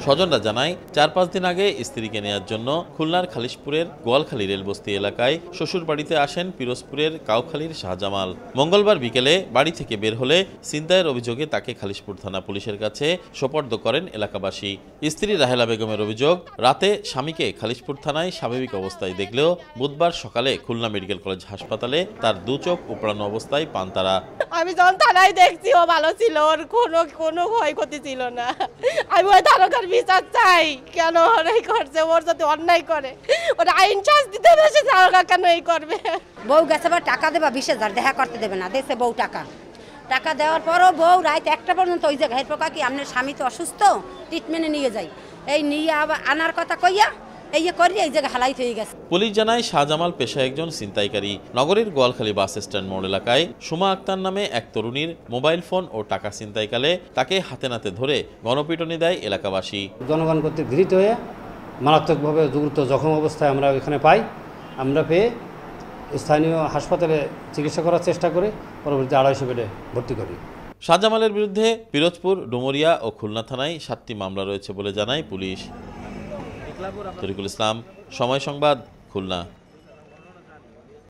স্বজনরা জানায় ৪-৫ দিন আগে স্ত্রীকে নেয়ার জন্য খুলনার খালিশপুরের গোয়ালখালী রেলবস্তি এলাকায় শ্বশুর বাড়িতে আসেন পিরোজপুরের কাউখালীর শাহজামাল। মঙ্গলবার বিকেলে বাড়ি থেকে বের হলে ছিনতাইয়ের অভিযোগে তাকে খালিশপুর থানা পুলিশের কাছে সোপর্দ করেন এলাকাবাসী। স্ত্রী রাহেলা বেগমের অভিযোগ, রাতে স্বামীকে খালিশপুর থানায় স্বাভাবিক অবস্থায় দেখলেও বুধবার সকালে খুলনা মেডিকেল কলেজ হাসপাতালে তার দু চোখ উপড়ানো অবস্থায় পান তারা। আমি যখন থানায় দেখছি ও ভালো ছিল, ওর কোনো ক্ষয়ক্ষতি ছিল না। আমি ওই তারকার বিচার চাই, কেন অন্যায় করছে, ওর যদি অন্যায় করে ওর আইন শাস্তি দেবে, সে তারকা কেন এই করবে। বউ গেছে আবার টাকা দেবা 20,000 দেখা করতে দেবে না, দেশে বউ টাকা দেওয়ার পরও বউ রাত 1টা পর্যন্ত ওই জায়গায় পোকা কি আপনার স্বামী তো অসুস্থ, ট্রিটমেন্টে নিয়ে যাই, এই নিয়ে আবার আনার কথা কইয়া এই করি এই জায়গায় হালাই হয়ে গেছে। পুলিশ জানায় শাহজামাল পেশায় একজন ছিনতাইকারী। নগরীর গোয়ালখালী বাস স্ট্যান্ড মোড় এলাকায় সুমা আক্তার নামে এক তরুণীর মোবাইল ফোন ও টাকা ছিনতাইকালে তাকে হাতে নাতে ধরে গণপিটুনি দেয় এলাকাবাসী। জনগণ কর্তৃক ঘৃণিত হয়ে মারাত্মকভাবে গুরুতর জখম অবস্থায় আমরা এখানে পাই। আমরা পেয়ে স্থানীয় হাসপাতালে চিকিৎসা করার চেষ্টা করে পরবর্তী 250 বেডে ভর্তি করি। শাহজামালের বিরুদ্ধে পিরোজপুর, ডুমুরিয়া ও খুলনা থানায় 7টি মামলা রয়েছে বলে জানায় পুলিশ। তরিকুল ইসলাম, সময় সংবাদ, খুলনা।